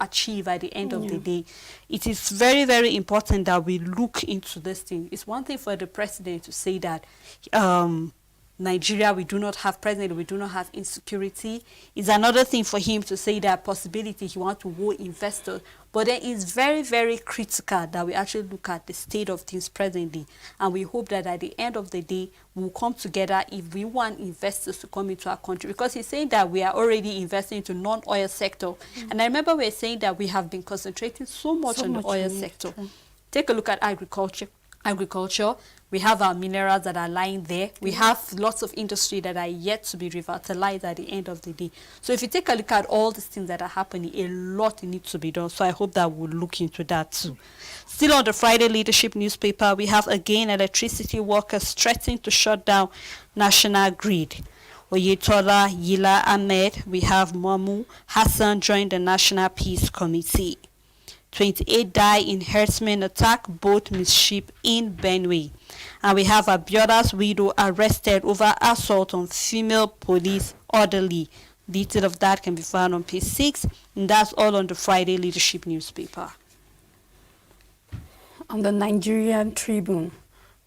achieve at the end of the day. It is very, very important that we look into this thing. It's one thing for the president to say that Nigeria, we do not have president, we do not have insecurity. It's another thing for him to say that possibility he wants to hold investors. But then it's very, very critical that we actually look at the state of things presently. And we hope that at the end of the day, we'll come together if we want investors to come into our country. Because he's saying that we are already investing into non-oil sector. And I remember we're saying that we have been concentrating so much on the oil sector. Take a look at agriculture. We have our minerals that are lying there. We have lots of industry that are yet to be revitalized at the end of the day. So if you take a look at all these things that are happening, a lot needs to be done. So I hope that we'll look into that too. Still on the Friday Leadership newspaper, we have again electricity workers threatening to shut down national grid. Oyetola, Yila Ahmed, we have Mamu Hassan joined the National Peace Committee. 28 die in herdsmen attack, both missed in Benue. And we have Abioda's widow arrested over assault on female police orderly. Detail of that can be found on page 6. And that's all on the Friday Leadership newspaper. On the Nigerian Tribune,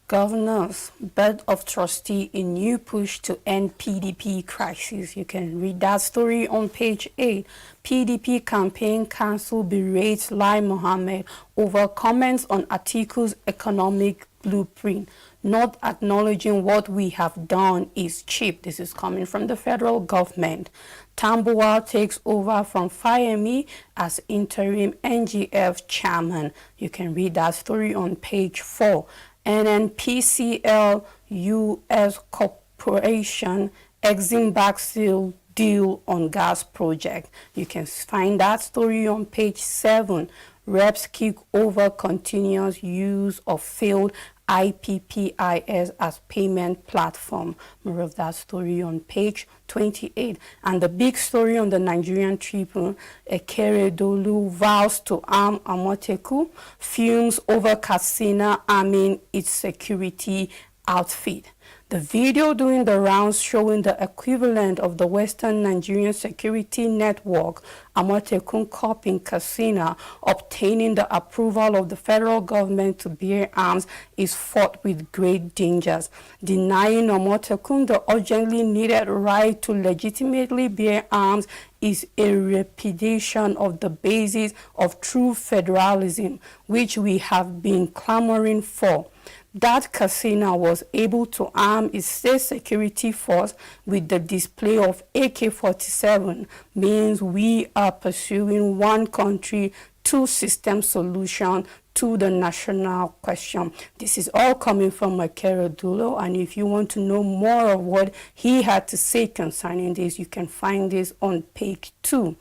Governors, Board of Trustee in new push to end PDP crisis. You can read that story on page 8. PDP campaign council berates Lai Mohammed over comments on Atiku's economic blueprint. Not acknowledging what we have done is cheap. This is coming from the federal government. Tambuwal takes over from Fayemi as interim NGF chairman. You can read that story on page 4. And then PCL U.S. Corporation Exim backfill deal on gas project. You can find that story on page 7. Reps kick over continuous use of failed IPPIS as payment platform. More of that story on page 28. And the big story on the Nigerian Tribune, Ekeredolu vows to arm Amoteku, fumes over Katsina arming its security outfit. The video doing the rounds showing the equivalent of the Western Nigerian Security Network, Amotekun Corp in Katsina, obtaining the approval of the federal government to bear arms is fraught with great dangers. Denying Amotekun the urgently needed right to legitimately bear arms is a repudiation of the basis of true federalism, which we have been clamoring for. That Katsina was able to arm its state security force with the display of AK-47 means we are pursuing one country, two system solution to the national question. This is all coming from Ekeredolu, and if you want to know more of what he had to say concerning this, you can find this on page 2.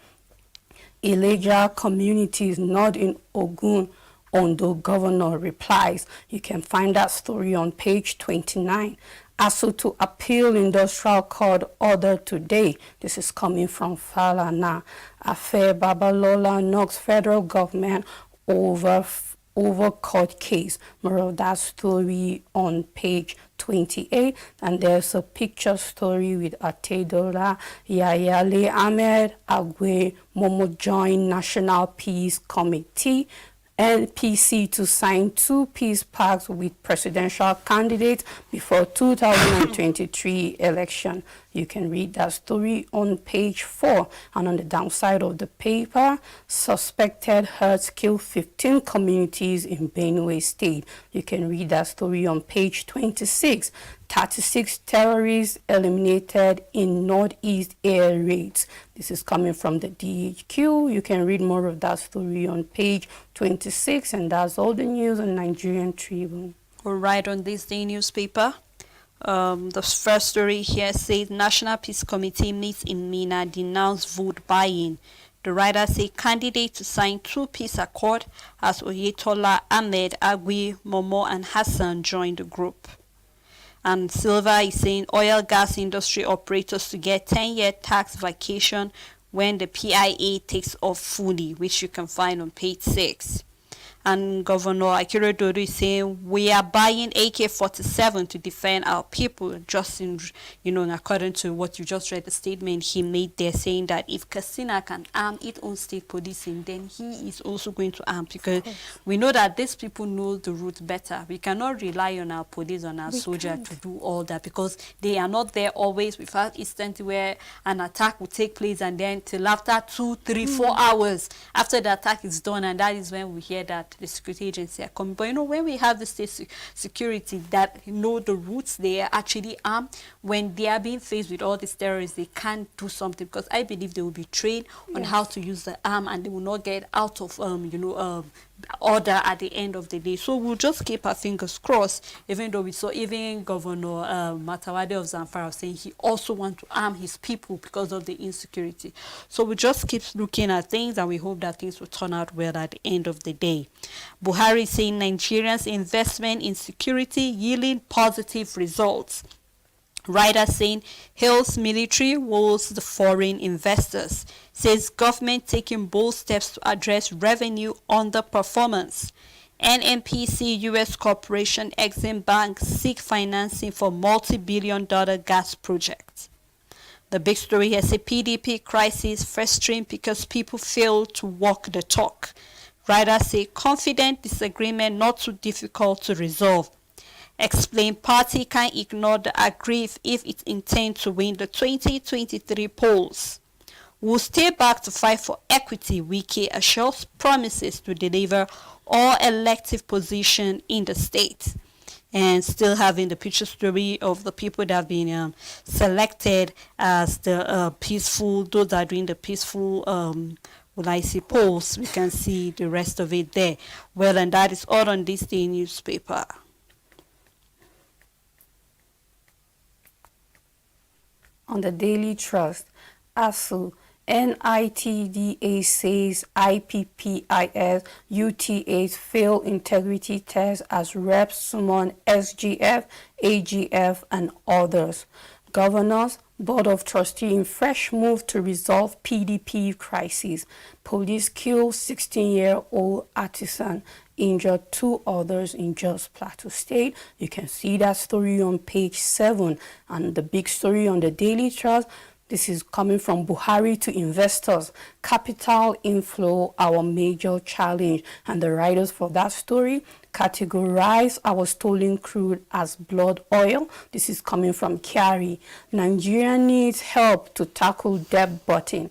Elijah communities not in Ogun, Ondo governor replies. You can find that story on page 29. Also to appeal industrial court order today. This is coming from Falana. Affair Babalola knocks federal government over court case. More of that story on page 28. And there's a picture story with Atedola, Yayale Ahmed, Agwe, Momo join National Peace Committee. NPC to sign 2 peace pacts with presidential candidates before 2023 election. You can read that story on page 4. And on the downside of the paper, suspected herds kill 15 communities in Benue State. You can read that story on page 26. 36 terrorists eliminated in Northeast air raids. This is coming from the DHQ. You can read more of that story on page 26, and that's all the news on Nigerian Tribune. All right, on this day newspaper, the first story here says National Peace Committee meets in Mina, denounce vote buying. The writer say candidate to sign 2 peace accord as Oyetola, Ahmed, Agui, Momo, and Hassan join the group. And Silva is saying oil gas industry operators to get 10-year tax vacation when the PIA takes off fully, which you can find on page 6. and Governor Akeredolu is saying we are buying AK-47 to defend our people, just in, according to what you just read, the statement he made there, saying that if Katsina can arm its own state policing, then he is also going to arm, because we know that these people know the route better. We cannot rely on our police, on our soldiers to do all that, because they are not there always. We've had instances where an attack will take place, and then till after 2, 3, 4 hours after the attack is done, and that is when we hear that the security agency are coming. But when we have the state security that know the routes, they are actually armed. When they are being faced with all these terrorists, they can't do something, because I believe they will be trained on how to use the arm, and they will not get out of order at the end of the day. So we'll just keep our fingers crossed, even though we saw even Governor Matawade of Zamfara saying he also wants to arm his people because of the insecurity. So we just keep looking at things, and we hope that things will turn out well at the end of the day. Buhari saying Nigerians' investment in security yielding positive results. Writer saying hails military woes the foreign investors. Says government taking bold steps to address revenue underperformance. NNPC US Corporation Exim Bank seek financing for multi-billion-dollar gas project. The big story here says PDP crisis festering because people fail to walk the talk. Writer say confident disagreement not too difficult to resolve. Explain party can't ignore the aggrieved if it intends to win the 2023 polls. Will stay back to fight for equity. Wike assures promises to deliver all elective position in the state. And still having the picture story of the people that have been selected as the peaceful, those that are doing the peaceful when I see polls, we can see the rest of it there. Well, and that is all on this day newspaper. On the Daily Trust, ASU, NITDA says IPPIS UTAs fail integrity tests as reps summon SGF, AGF, and others. Governors, Board of Trustees in fresh move to resolve PDP crisis. Police kill 16-year-old artisan, injured 2 others in Jos Plateau State. You can see that story on page 7. And the big story on the Daily Trust, this is coming from Buhari to investors. Capital inflow, our major challenge. And the writers for that story categorize our stolen crude as blood oil. This is coming from Kyari. Nigeria needs help to tackle debt burden.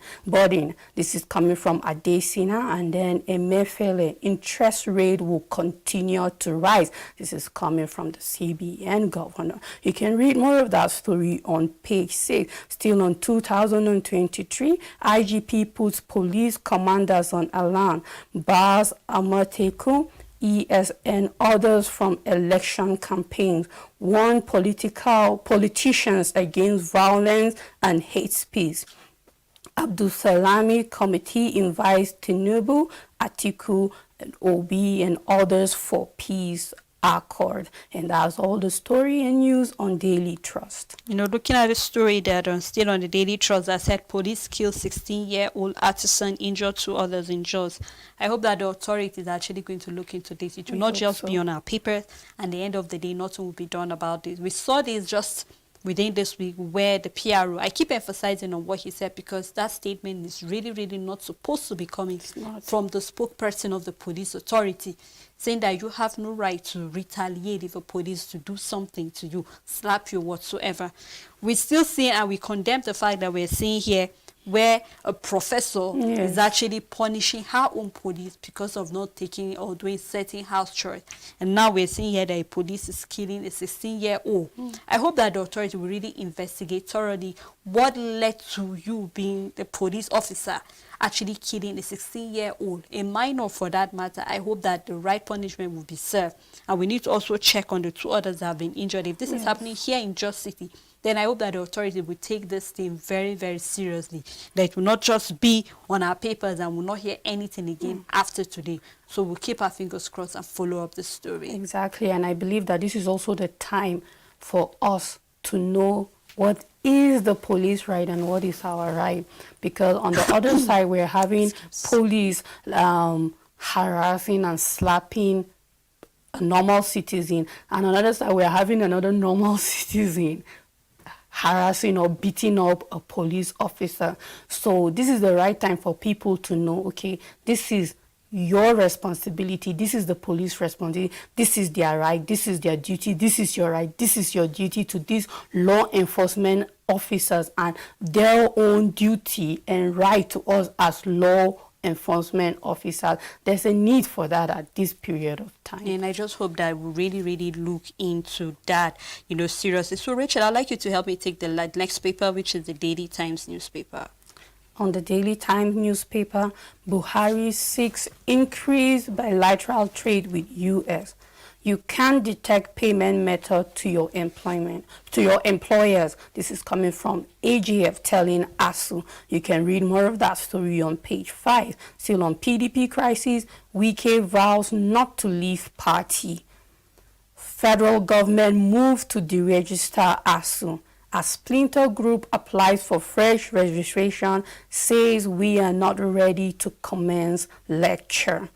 This is coming from Adesina. And then Emefiele, interest rate will continue to rise. This is coming from the CBN governor. You can read more of that story on page 6. Still on 2023, IGP puts police commanders on alarm. Bars Amateku, ESN, others from election campaigns warn politicians against violence and hate speech. Abdul Salami Committee invites Tinubu, Atiku, Obi, and others for peace accord. And that's all the story and news on Daily Trust. Looking at the story that still on the Daily Trust that said police kill 16-year-old artisan, injured 2 others in Jos. I hope that the authorities are actually going to look into this. It will not just be on our papers, and at the end of the day, nothing will be done about this. We saw this just within this week where the PRO, I keep emphasizing on what he said, because that statement is really, really not supposed to be coming from the spokesperson of the police authority, saying that you have no right to retaliate if a police to do something to you, slap you, whatsoever. We still see and we condemn the fact that we're seeing here where a professor is actually punishing her own police because of not taking or doing certain house chores. And now we're seeing here that a police is killing a 16-year-old. I hope that the authority will really investigate thoroughly what led to you being the police officer actually killing a 16-year-old, a minor for that matter. I hope that the right punishment will be served. And we need to also check on the 2 others that have been injured. If this is happening here in Jos City, then I hope that the authority will take this thing very, very seriously. That it will not just be on our papers and we'll not hear anything again after today. So we'll keep our fingers crossed and follow up the story. Exactly. And I believe that this is also the time for us to know what is the police right and what is our right. Because on the other side, we're having police harassing and slapping a normal citizen, and on the other side we're having another normal citizen harassing or beating up a police officer. So this is the right time for people to know, okay, this is your responsibility, this is the police responsibility, this is their right, this is their duty, this is your right, this is your duty to these law enforcement officers, and their own duty and right to us as law enforcement officers. There's a need for that at this period of time. And I just hope that we really, really look into that, seriously. So, Rachel, I'd like you to help me take the next paper, which is the Daily Times newspaper. On the Daily Times newspaper, Buhari seeks increase bilateral trade with U.S. You can detect payment method to your employers. This is coming from AGF telling ASU. You can read more of that story on page 5. Still on PDP crisis, Wike vows not to leave party. Federal government move to deregister ASU. A splinter group applies for fresh registration, says we are not ready to commence lecture.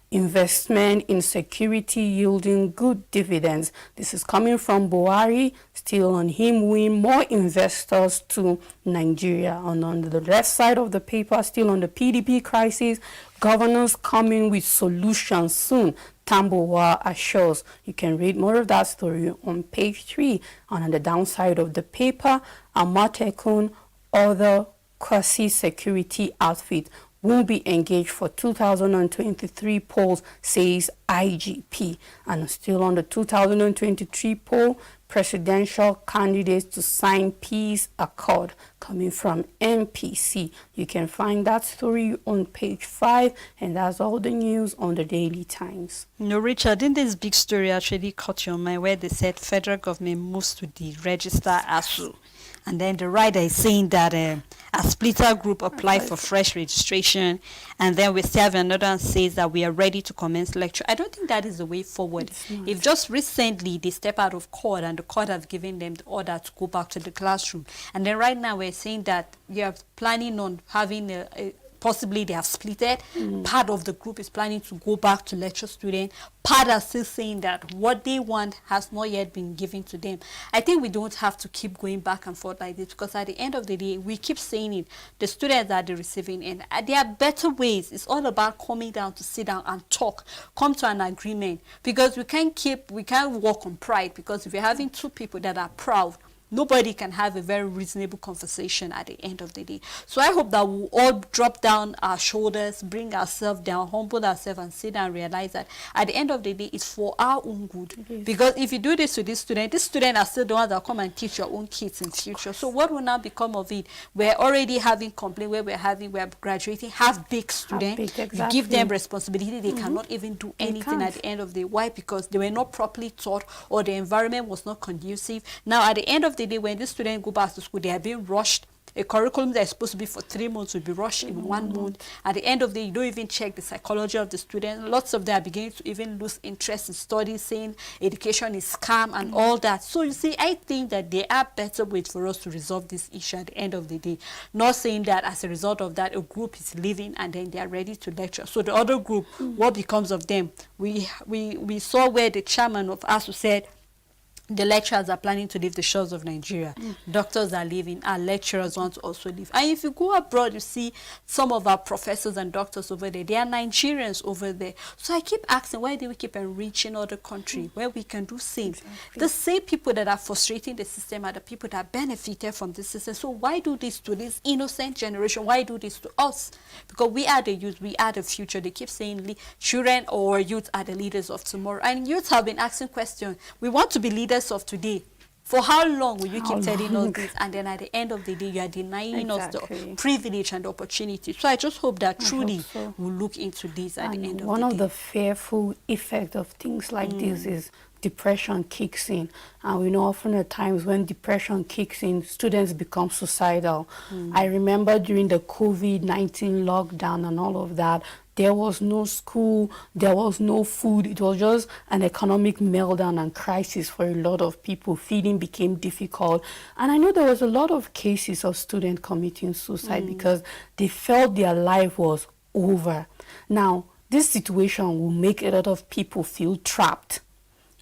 Investment in security yielding good dividends. This is coming from Buhari, still on him win more investors to Nigeria. And on the left side of the paper, still on the PDP crisis, governors coming with solutions soon, Tambuwa assures. You can read more of that story on page 3. And on the downside of the paper, Amatekun, other quasi-security outfit will be engaged for 2023 polls, says IGP. And still on the 2023 poll, presidential candidates to sign peace accord, coming from MPC. You can find that story on page 5, and that's all the news on the Daily Times. Richard, didn't this big story actually caught your mind where they said federal government moves to deregister ASU? And then the writer is saying that a splitter group applied for fresh registration, and then we still have another and says that we are ready to commence lecture. I don't think that is the way forward. If just recently they step out of court and the court has given them the order to go back to the classroom, and then right now we're saying that you're planning on having possibly they have splitted. Part of the group is planning to go back to lecture students. Part are still saying that what they want has not yet been given to them. I think we don't have to keep going back and forth like this, because at the end of the day, we keep saying it. The students are the receiving end. There are better ways. It's all about coming down to sit down and talk, come to an agreement, because we can't walk on pride, because if you're having two people that are proud, nobody can have a very reasonable conversation at the end of the day. So I hope that we'll all drop down our shoulders, bring ourselves down, humble ourselves, and sit down and realize that at the end of the day, it's for our own good. Because if you do this to this student are still the ones that come and teach your own kids in future. So what will now become of it? We're already having complaint where we're graduating half-baked students. You give them responsibility, they cannot even do anything at the end of the day. Why? Because they were not properly taught, or the environment was not conducive. Now at the end of the day, when the students go back to school, they are being rushed. A curriculum that is supposed to be for 3 months will be rushed in 1 month. At the end of the day, you don't even check the psychology of the student. Lots of them are beginning to even lose interest in studies, saying education is scam and all that. So you see, I think that there are better ways for us to resolve this issue at the end of the day. Not saying that as a result of that, a group is leaving and then they are ready to lecture. So the other group, what becomes of them? We saw where the chairman of ASU said, the lecturers are planning to leave the shores of Nigeria. Doctors are leaving. Our lecturers want to also leave. And if you go abroad, you see some of our professors and doctors over there. They are Nigerians over there. So I keep asking, why do we keep enriching other countries where we can do same? Exactly. The same people that are frustrating the system are the people that benefited from the system. So why do this to this innocent generation? Why do this to us? Because we are the youth. We are the future. They keep saying children or youth are the leaders of tomorrow. And youth have been asking questions. We want to be leaders of today. For how long will you keep telling us this, and then at the end of the day you are denying us the privilege and the opportunity? So I just hope that truly we'll look into this at the end of the day. One of the fearful effects of things like this is depression kicks in, and we know often at times when depression kicks in, students become suicidal. I remember during the COVID-19 lockdown and all of that, there was no school, there was no food. It was just an economic meltdown and crisis for a lot of people. Feeding became difficult. And I know there was a lot of cases of students committing suicide because they felt their life was over. Now, this situation will make a lot of people feel trapped.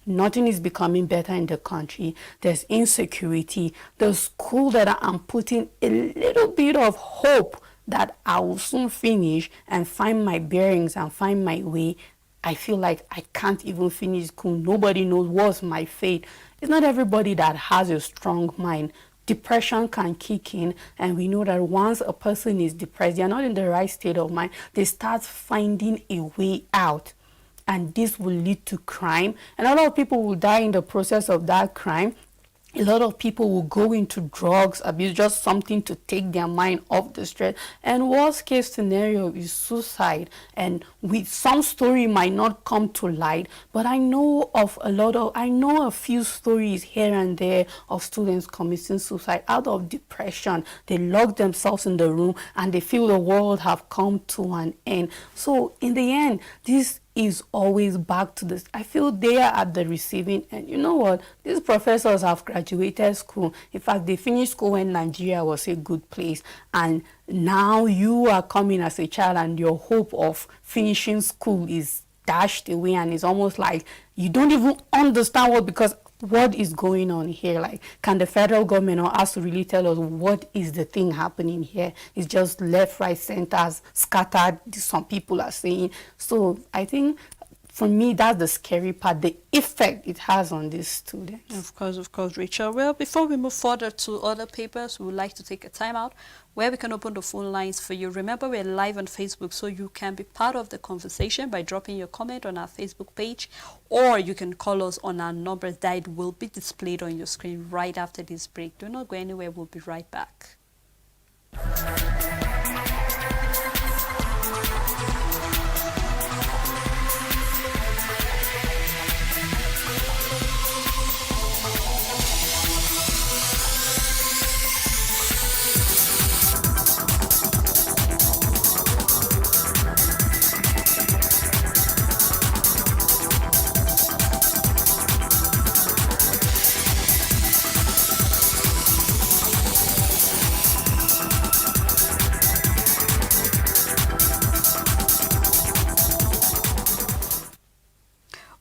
Nothing is becoming better in the country. There's insecurity. The school that I'm putting a little bit of hope that I will soon finish and find my bearings and find my way. I feel like I can't even finish school. Nobody knows what's my fate. It's not everybody that has a strong mind. Depression can kick in, and we know that once a person is depressed, they're not in the right state of mind, they start finding a way out. And this will lead to crime, and a lot of people will die in the process of that crime. A lot of people will go into drugs abuse, just something to take their mind off the stress. And worst case scenario is suicide. And with some story might not come to light, but I know a few stories here and there of students committing suicide out of depression. They lock themselves in the room and they feel the world have come to an end. So in the end, this is always back to this. I feel they are at the receiving end. You know what? These professors have graduated school. In fact, they finished school when Nigeria was a good place. And now you are coming as a child and your hope of finishing school is dashed away, and it's almost like you don't even understand what is going on here. Like, can the federal government or us really tell us what is the thing happening here? It's just left, right, centers scattered, some people are saying. So I think for me, that's the scary part, the effect it has on these students. Of course, Rachel. Well, before we move further to other papers, we would like to take a time out where we can open the phone lines for you. Remember, we're live on Facebook, so you can be part of the conversation by dropping your comment on our Facebook page, or you can call us on our numbers that will be displayed on your screen right after this break. Do not go anywhere. We'll be right back.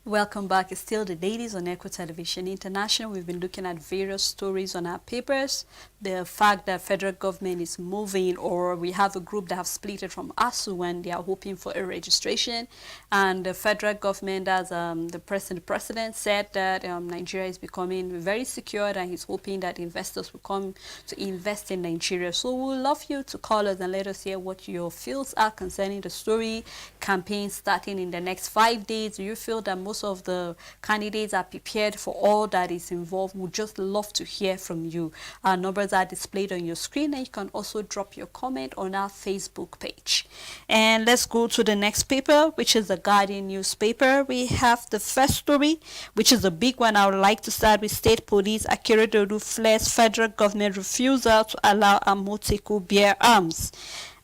Welcome back. It's still the Dailies on Echo Television International. We've been looking at various stories on our papers. The fact that federal government is moving, or we have a group that have split it from ASU and they are hoping for a registration. And the federal government, as the president said that Nigeria is becoming very secure, and he's hoping that investors will come to invest in Nigeria. So we would love you to call us and let us hear what your feels are concerning the story. Campaign starting in the next 5 days. Do you feel that most of the candidates are prepared for all that is involved? We'd just love to hear from you. Our numbers are displayed on your screen, and you can also drop your comment on our Facebook page. And let's go to the next paper, which is the Guardian newspaper. We have the first story, which is a big one. I would like to start with State Police Akeredolu flares federal government refusal to allow Amoteku bear arms.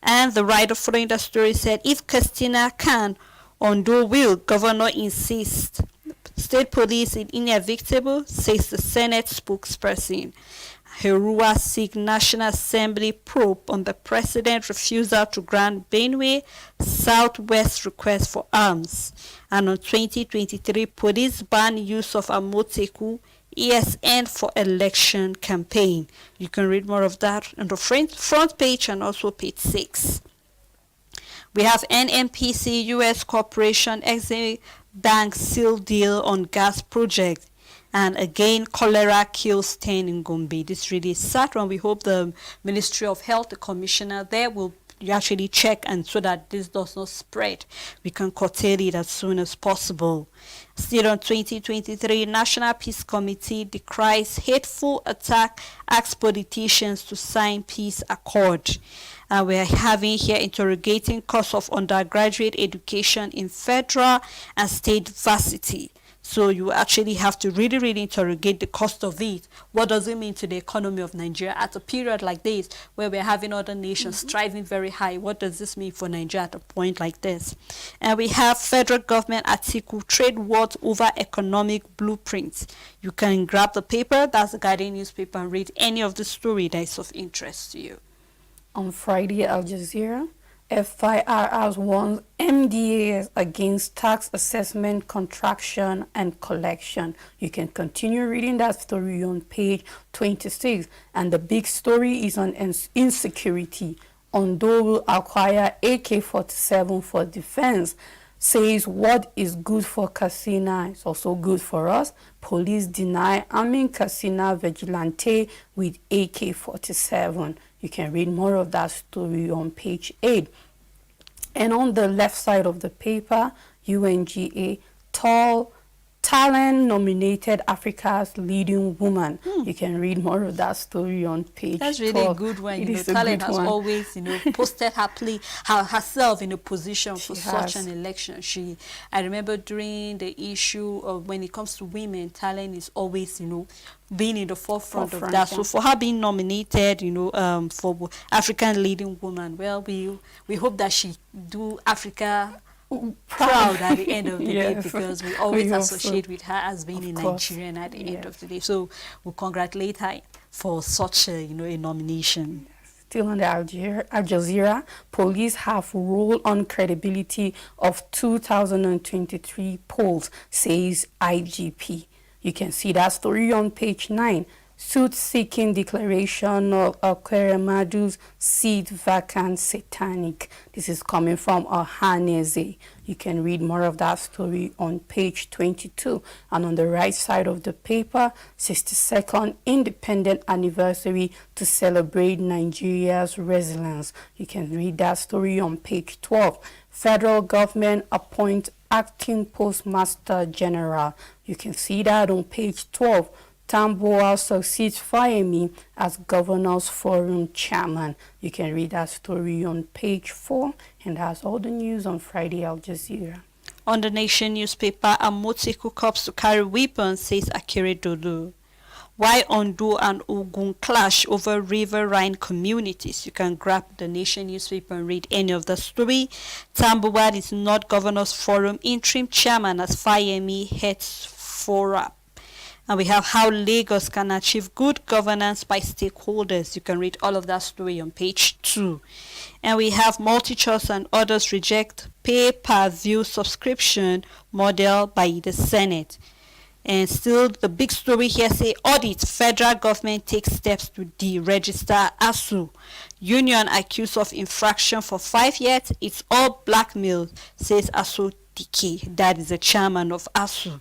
And the writer following the story said, if Christina can, Ondo will, governor insists. State police is inevitable, says the Senate spokesperson. Herua seek National Assembly probe on the president's refusal to grant Benue Southwest request for arms. And on 2023, police ban use of Amoteku ESN for election campaign. You can read more of that on the front page and also page 6. We have NNPC US Corporation Exim Bank seal deal on gas project. And again, cholera kills 10 in Gombe. This really is sad one. We hope the Ministry of Health, the commissioner there, will actually check, and so that this does not spread, we can curtail it as soon as possible. Still on 2023, National Peace Committee decries hateful attack, asks politicians to sign peace accord. We're having here interrogating cost of undergraduate education in federal and state varsity. So you actually have to really interrogate the cost of it. What does it mean to the economy of Nigeria at a period like this, where we're having other nations striving very high? What does this mean for Nigeria at a point like this? And we have federal government article, trade wars over economic blueprints. You can grab the paper, that's the Guardian newspaper, and read any of the story that is of interest to you. On Friday, Al Jazeera, FIRR's warns MDAs against tax assessment, contraction, and collection. You can continue reading that story on page 26. And the big story is on insecurity. Ondo will acquire AK-47 for defense. Says what is good for Katsina is also good for us. Police deny arming Katsina vigilante with AK-47. You can read more of that story on page 8. And on the left side of the paper, UNGA, Talent nominated Africa's leading woman. You can read more of that story on page 12. That's really a good one. Talent has always, posted herself in a position for such an election. I remember during the issue of when it comes to women, Talent is always, being in the forefront of that. Yeah. So for her being nominated, for African leading woman, well, we hope that she do Africa proud at the end of the day, because we always associate with her as being a Nigerian at the end of the day. So we congratulate her for such a nomination. Still on the Al Jazeera, police have ruled on credibility of 2023 polls, says IGP. You can see that story on page 9. Suit seeking declaration of Akweremadu's seat vacant satanic. This is coming from Ohaneze. You can read more of that story on page 22. And on the right side of the paper, 62nd Independent Anniversary to celebrate Nigeria's resilience. You can read that story on page 12. Federal government appoints acting postmaster general. You can see that on page 12. Tambuwal succeeds Fayemi as Governors Forum chairman. You can read that story on page 4, and that's all the news on Friday Al Jazeera. On the Nation newspaper, a motorcycle cops to carry weapons, says Akere Dodo. Why Ondo and Ogun clash over riverine communities? You can grab the Nation newspaper and read any of the story. Tambuwal is not Governors Forum interim chairman as Fayemi heads Forum. And we have how Lagos can achieve good governance by stakeholders. You can read all of that story on page 2. And we have MultiChoice and others reject pay-per-view subscription model by the Senate. And still the big story here say audit, federal government takes steps to deregister ASU. Union accused of infraction for 5 years. It's all blackmail, says ASU Dike. That is the chairman of ASU.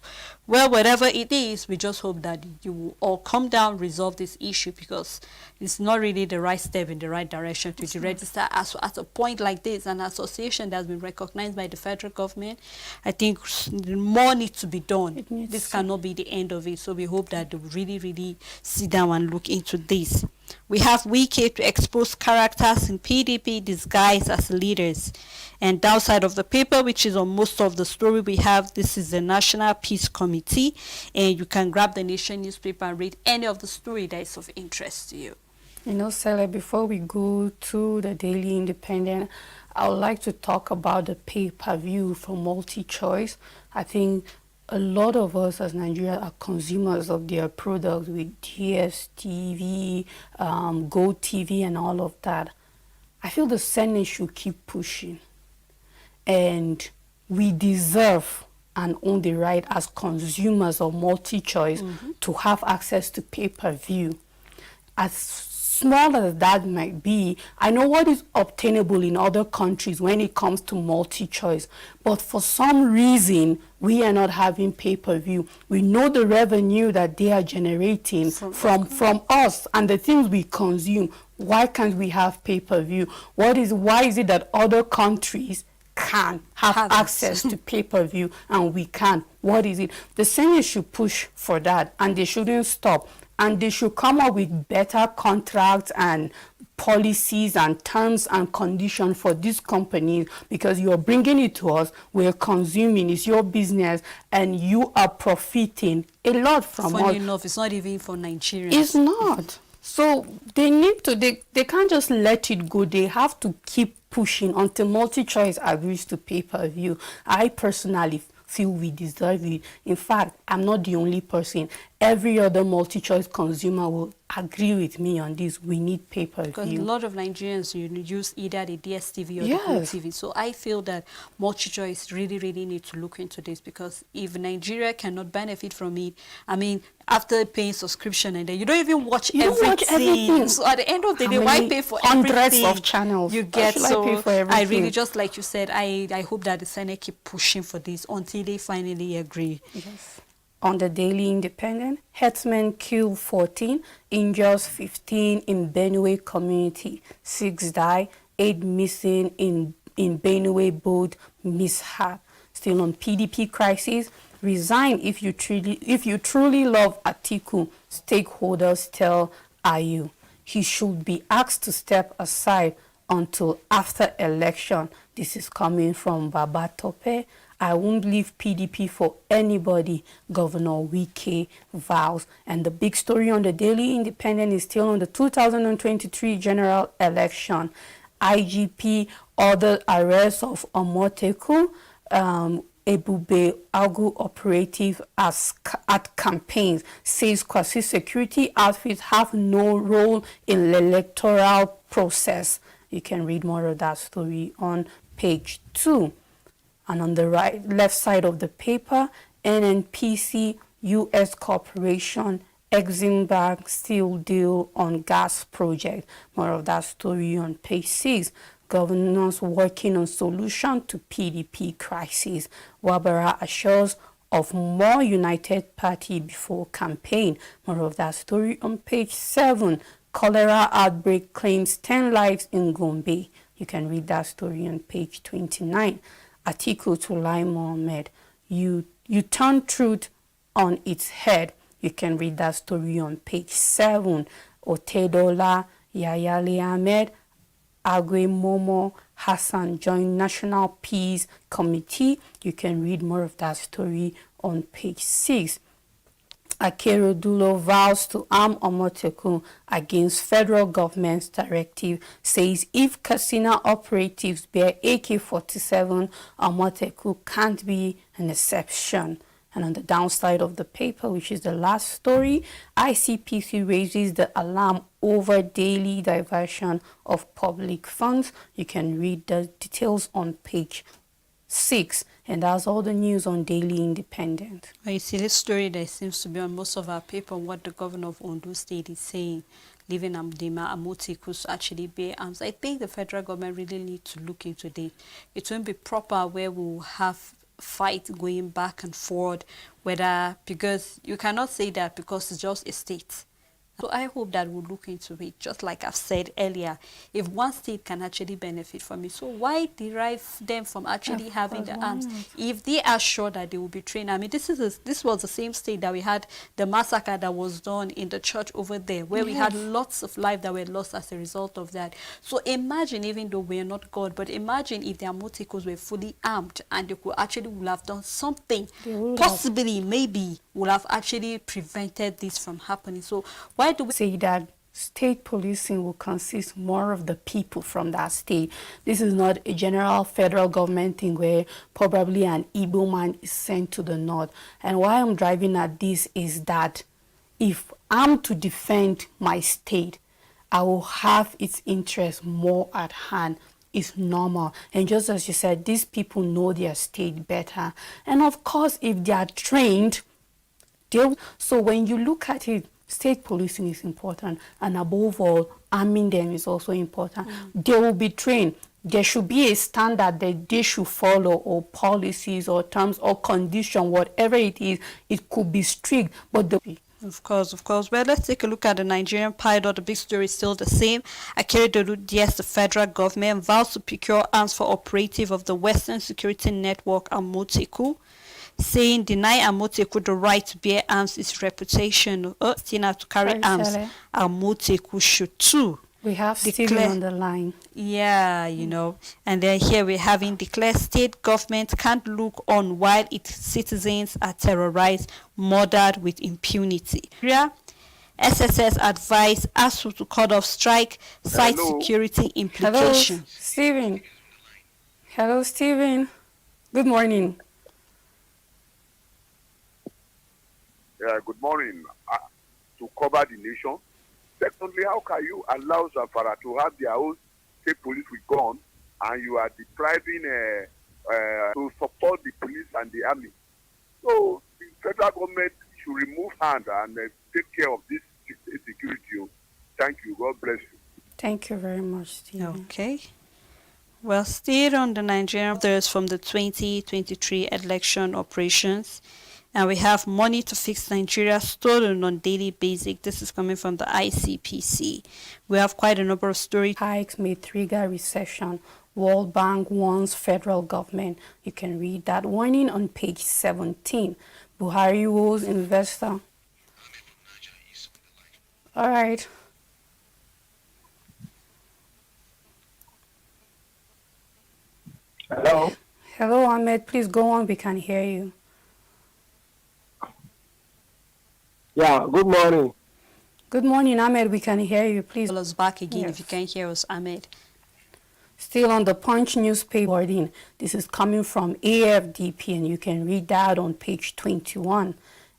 Well, whatever it is, we just hope that you will all come down, resolve this issue, because it's not really the right step in the right direction to deregister ASU at a point like this, an association that has been recognized by the federal government. I think more needs to be done. This cannot be the end of it. So we hope that they will really, really sit down and look into this. We have Wike to expose characters in PDP disguised as leaders. And downside of the paper, which is on most of the story we have, this is the National Peace Committee. And you can grab the Nation newspaper and read any of the story that is of interest to you. Sele, before we go to the Daily Independent, I would like to talk about the pay-per-view for MultiChoice. I think a lot of us as Nigerians are consumers of their products with DSTV, GoTV, and all of that. I feel the Senate should keep pushing. And we deserve and own the right as consumers of MultiChoice to have access to pay-per-view. As small as that might be, I know what is obtainable in other countries when it comes to MultiChoice, but for some reason, we are not having pay-per-view. We know the revenue that they are generating from us and the things we consume. Why can't we have pay-per-view? Why is it that other countries can have access to pay-per-view and we can't? What is it? The Senate should push for that, and they shouldn't stop. And they should come up with better contracts and policies and terms and conditions for these companies, because you're bringing it to us, we're consuming, it's your business, and you are profiting a lot from us. Funny enough, it's not even for Nigerians. It's not. So they need to, they can't just let it go. They have to keep pushing until MultiChoice agrees to pay-per-view. I personally feel we deserve it. In fact, I'm not the only person. Every other MultiChoice consumer will agree with me on this. We need Because a pay-per-view. lot of Nigerians use either the DSTV or the Yes. GoTV. So I feel that multi-choice really need to look into this, because if Nigeria cannot benefit from it, I mean, after paying subscription and then you don't even watch You don't watch everything. everything. So at the end of the How day, why many pay for hundreds everything of channels? you Why get? should I pay So for I everything? really, just like you said, I hope that the Senate keep pushing for this until they finally agree. Yes. On the Daily Independent, herdsmen kill 14, injures 15 in Benue community. 6 die, 8 missing in Benue boat mishap. Still on PDP crisis, resign if you truly love Atiku, stakeholders tell IU. He should be asked to step aside until after election. This is coming from Baba Tope. I won't leave PDP for anybody, Governor Wike vows. And the big story on the Daily Independent is still on the 2023 general election. IGP ordered arrest of Omoteku, Ebube Agu operative at campaigns, says quasi-security outfits have no role in the electoral process. You can read more of that story on page 2. And on the left side of the paper, NNPC U.S. Corporation Exim Bank steel deal on gas project. More of that story on page 6. Governors working on solution to PDP crisis. Wabara assures of more united party before campaign. More of that story on page 7. Cholera outbreak claims 10 lives in Gombe. You can read that story on page 29. Atiku to Lai Mohammed. You turn truth on its head. You can read that story on page 7. Otedola, Yayali Ahmed, Agwe Momo, Hassan join National Peace Committee. You can read more of that story on page 6. Akeredolu vows to arm Omoteku against federal government's directive, says if casino operatives bear AK-47, Omoteku can't be an exception. And on the downside of the paper, which is the last story, ICPC raises the alarm over daily diversion of public funds. You can read the details on page 6. And that's all the news on Daily Independent. Well, you see, this story that seems to be on most of our paper, what the governor of Ondo State is saying, leaving Amdema Amoteku to actually bear arms. I think the federal government really needs to look into this. It won't be proper where we'll have fight going back and forward, whether, because you cannot say that because it's just a state. So I hope that we'll look into it, just like I've said earlier. If one state can actually benefit from it, so why derive them from actually having the arms? If they are sure that they will be trained, I mean, this was the same state that we had the massacre that was done in the church over there, where we had lots of lives that were lost as a result of that. So imagine, even though we are not God, but imagine if their motorcycles were fully armed and they could actually would have done something, possibly, maybe, would have actually prevented this from happening. So why do we say that state policing will consist more of the people from that state? This is not a general federal government thing where probably an Igbo man is sent to the north. And why I'm driving at this is that if I'm to defend my state, I will have its interest more at hand. It's normal. And just as you said, these people know their state better. And of course, if they are trained, so when you look at it, state policing is important, and above all, arming them is also important. They will be trained. There should be a standard that they should follow, or policies or terms or condition, whatever it is. It could be strict, but Of course. Well, let's take a look at the Nigerian pilot. The big story is still the same. Akeredolu dares the federal government, vows to procure arms for operative of the Western Security Network, Amoteku, saying deny Amoteku the right to bear arms is reputation. Still have to carry arms. Amoteku should too. We have Stephen on the line. Yeah, you know. And then here we're having declared state government can't look on while its citizens are terrorized, murdered with impunity. Yeah. SSS advised ASU to cut off strike, cite security implications. Hello, Stephen. Hello, Stephen. Good morning. Yeah, good morning. To cover the nation, Secondly, how can you allow Zamfara to have their own state police with guns, and you are depriving to support the police and the army? So the federal government should remove hand and take care of this security. Thank you. God bless you. Thank you very much, Stephen. Okay. Well, still on the Nigerian others from the 2023 election operations, and we have money to fix Nigeria stolen on daily basis. This is coming from the ICPC. We have quite a number of stories. Hikes may trigger recession. World Bank warns federal government. You can read that warning on page 17. Buhari woes investor. All right. Hello. Hello, Ahmed. Please go on. We can hear you. Yeah, good morning. Good morning, Ahmed. We can hear you. Please. Call us back again if Yes. you can't hear us, Ahmed. Still on the Punch newspaper wording. This is coming from AFDP, and you can read that on page 21.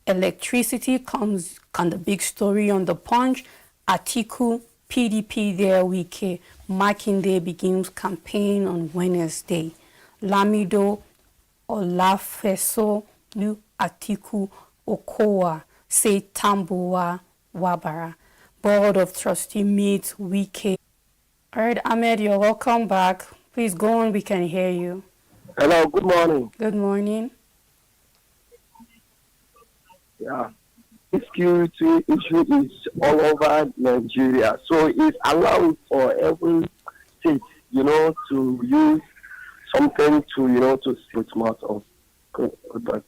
Electricity comes on the big story on the Punch. Atiku, PDP there week. Makinde begins campaign on Wednesday. Lamido Olafeso Lu Atiku Okowa say Tambuwa Wabara. Board of Trustee meets week. All right, Ahmed, you're welcome back. Please go on. We can hear you. Hello, good morning. Good morning. Yeah. Security issue is all over Nigeria. So it's allowed for every state, to use something to put smart of. But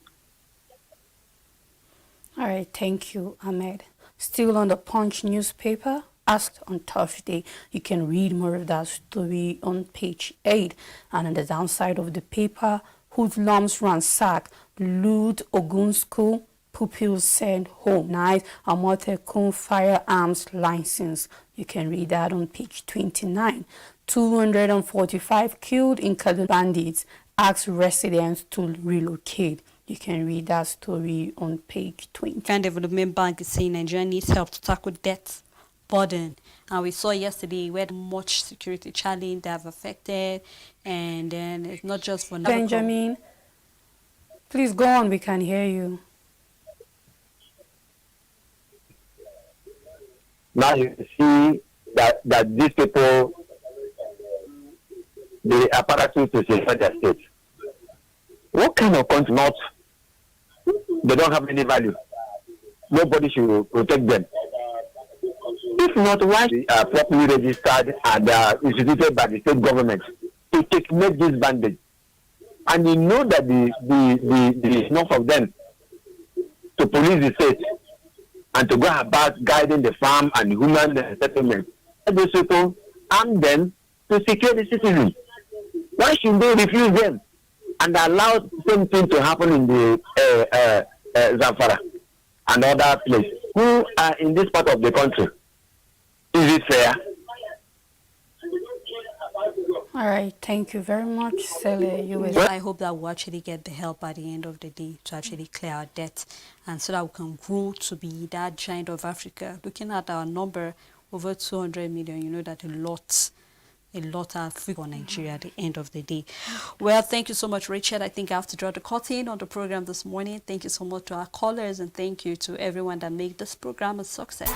All right, thank you, Ahmed. Still on the Punch newspaper, asked on Thursday. You can read more of that story on page 8. And on the downside of the paper, hoodlums ransack, loot Ogun school, pupils sent home. Nice Amotekun firearms license. You can read that on page 29. 245 killed in Kaduna. Bandits ask residents to relocate. You can read that story on page 20. African Development Bank is saying Nigeria needs help to tackle debt burden. And we saw yesterday where much security challenge they have affected, and then it's not just for Benjamin, please go on. We can hear you. now you see that these people, the apparatus to safeguard their state. What kind of country not? They don't have any value. Nobody should protect them. If not, why they are properly registered and instituted by the state government to make this bandage? And you know that the enough of them to police the state and to go about guiding the farm and human settlement. Those people arm them to secure the citizens. Why should they refuse them and allow the same thing to happen in the Zamfara and other places who are in this part of the country? Is it fair? All right, thank you very much, Sele. I hope that we'll actually get the help at the end of the day to actually clear our debt, and so that we can grow to be that giant of Africa. Looking at our number, over 200 million, you know that a lot are free for Nigeria at the end of the day. Well, thank you so much, Rachel. I think I have to draw the curtain on the program this morning. Thank you so much to our callers, and thank you to everyone that made this program a success.